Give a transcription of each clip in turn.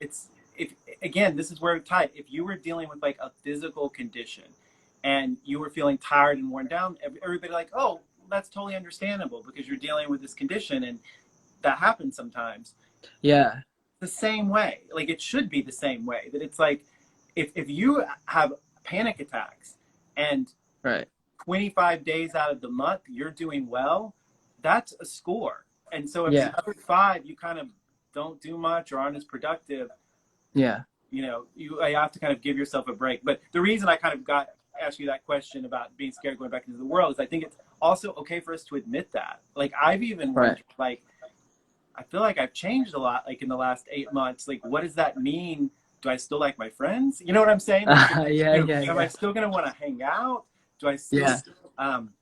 it's, if, again, this is where it's tied. If you were dealing with like a physical condition and you were feeling tired and worn down, everybody like, oh, that's totally understandable because you're dealing with this condition and that happens sometimes. Yeah. The same way, like it should be the same way, that it's like, if you have panic attacks and Right. 25 days out of the month you're doing well, that's a score. And so if the Yeah. other 5 you kind of don't do much or aren't as productive, Yeah. you know, you have to kind of give yourself a break. But the reason I kind of got asked you that question about being scared going back into the world is I think it's also okay for us to admit that. Like I've even Right. wondered, like, I feel like I've changed a lot, like in the last 8 months. Like, what does that mean? Do I still like my friends? You know what I'm saying? Like, Yeah. you know, Yeah. am I Yeah. still gonna want to hang out? Do I still? Yeah. Um,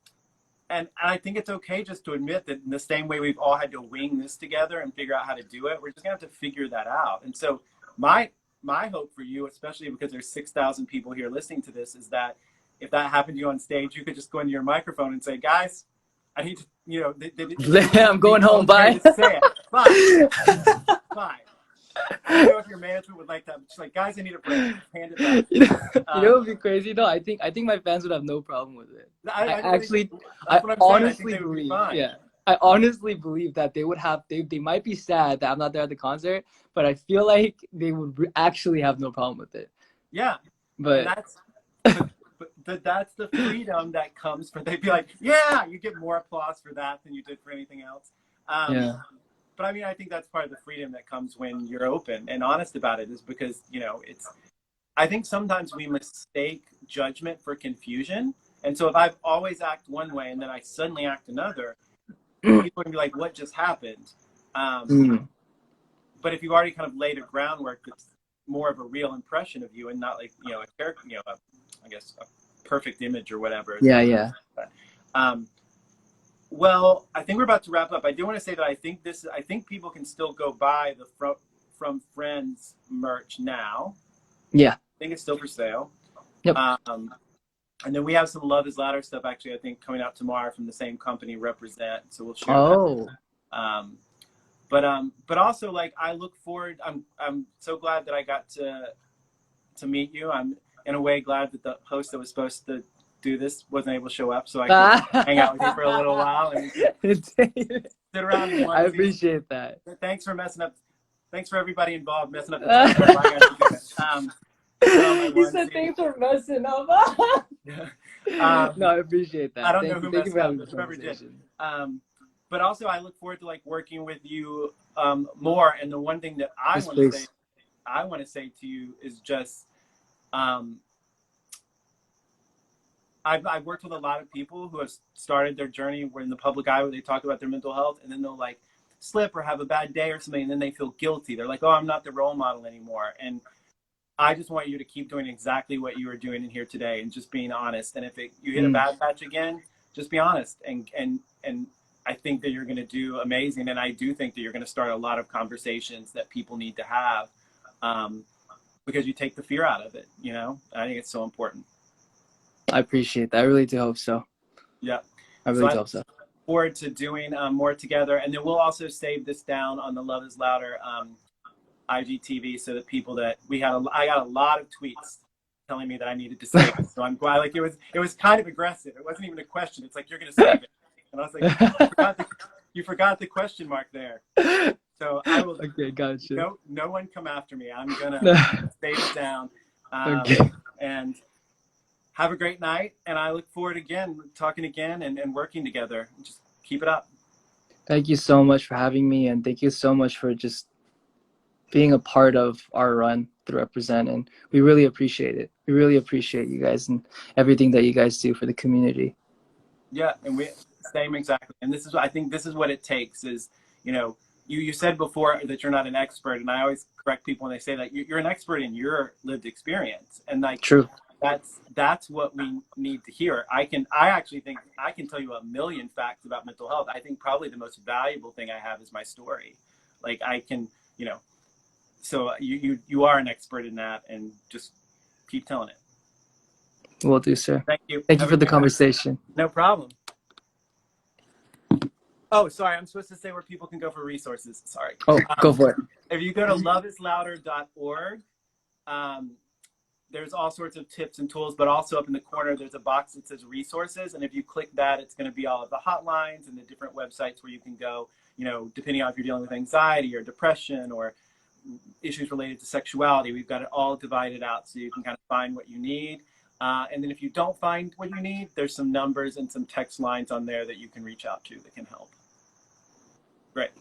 and I think it's okay just to admit that in the same way we've all had to wing this together and figure out how to do it, we're just gonna have to figure that out. And so my my hope for you, especially because there's 6,000 people here listening to this, is that if that happened to you on stage, you could just go into your microphone and say, guys, I need to, you know, I'm going home. Bye. to say it. Bye. Bye. I don't know if your management would like that, but just like, guys, I need a break. Hand it back. You know what would be crazy though? I think my fans would have no problem with it. I really, actually, that's I what I'm saying. I think honestly they would be believe, fine. yeah, I honestly believe that they would have, they might be sad that I'm not there at the concert, but I feel like they would actually have no problem with it. Yeah. But And but that's the freedom that comes from, they'd be like, yeah, you get more applause for that than you did for anything else. yeah, But I mean, I think that's part of the freedom that comes when you're open and honest about it, is because, you know, it's, I think sometimes we mistake judgment for confusion. And so if I've always act one way and then I suddenly act another, people can be like, what just happened? mm, But if you've already kind of laid a groundwork that's more of a real impression of you and not like, you know, a character, you know, I guess a perfect image or whatever. yeah, yeah. Um, well, I think we're about to wrap up. I do want to say that I think people can still go buy the From Friends merch now. Yeah. I think it's still for sale. Yep. And then we have some Love is Louder stuff actually, I think, coming out tomorrow from the same company, Represent. So we'll share Oh. that. But also, like, I look forward. I'm so glad that I got to meet you. I'm in a way glad that the host that was supposed to do this wasn't able to show up, so I could hang out with you for a little while and sit around and I appreciate that. Thanks for messing up. Thanks for everybody involved messing up the time. He said thanks for messing up. No, I appreciate that. I don't know who Thank messed up, but whoever did. But also, I look forward to like working with you more. And the one thing that I want to say to you is just, I've worked with a lot of people who have started their journey where in the public eye where they talk about their mental health, and then they'll like slip or have a bad day or something, and then they feel guilty. They're like, oh, I'm not the role model anymore. And I just want you to keep doing exactly what you were doing in here today and just being honest. And if you hit a bad patch again, just be honest. And I think that you're going to do amazing. And I do think that you're going to start a lot of conversations that people need to have, because you take the fear out of it, you know? I think it's so important. I appreciate that. I really do hope so. Yeah. I really do hope so. Forward to doing more together. And then we'll also save this down on the Love is Louder IGTV, so that people that I got a lot of tweets telling me that I needed to save it. So I'm glad. Like it was kind of aggressive. It wasn't even a question. It's like, you're going to save it. And I was like, you forgot the question mark there. So I will. Okay, gotcha. No one come after me. I'm going to save it down. Okay. And have a great night. And I look forward talking again and working together. Just keep it up. Thank you so much for having me. And thank you so much for just being a part of our run through Represent. And we really appreciate it. We really appreciate you guys and everything that you guys do for the community. Yeah, and same exactly. And I think this is what it takes is, you know, you said before that you're not an expert, and I always correct people when they say that. You're an expert in your lived experience. And like, true. That's what we need to hear. I actually think I can tell you a million facts about mental health. I think probably the most valuable thing I have is my story. Like I can, you know, so you are an expert in that, and just keep telling it. Will do, sir. Thank you. Thank you for the conversation. No problem. Oh, sorry. I'm supposed to say where people can go for resources. Sorry. Oh, go for it. If you go to loveislouder.org, um, there's all sorts of tips and tools, but also up in the corner, there's a box that says resources. And if you click that, it's going to be all of the hotlines and the different websites where you can go, you know, depending on if you're dealing with anxiety or depression or issues related to sexuality. We've got it all divided out so you can kind of find what you need. And then if you don't find what you need, there's some numbers and some text lines on there that you can reach out to that can help. Great.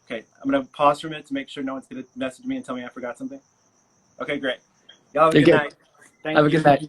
Okay, I'm going to pause for a minute to make sure no one's going to message me and tell me I forgot something. Okay, great. Y'all have a You're good good. night. Thank Have a you. good night.